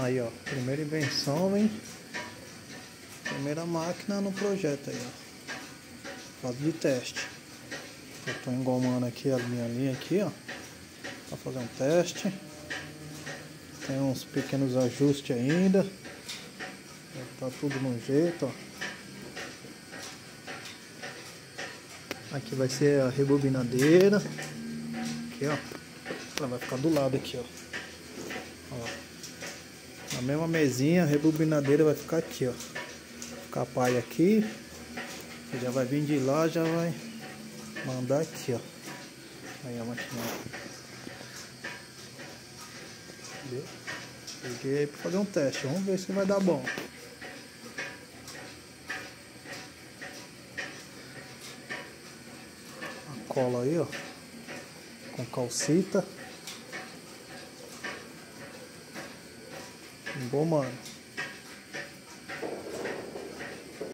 Aí, ó, primeira invenção, hein? Primeira máquina no projeto aí, ó. Fase de teste. Eu tô engomando aqui a minha linha aqui, ó, pra fazer um teste. Tem uns pequenos ajustes ainda. Tá tudo no jeito, ó. Aqui vai ser a rebobinadeira. Aqui, ó. Ela vai ficar do lado aqui, ó. Ó. Na mesma mesinha, a rebobinadeira vai ficar aqui, ó. Ficar a palha aqui. Já vai vir de lá, já vai mandar aqui, ó. Aí a máquina. Peguei aí pra fazer um teste. Vamos ver se vai dar bom. A cola aí, ó. Com calcita. Engomando.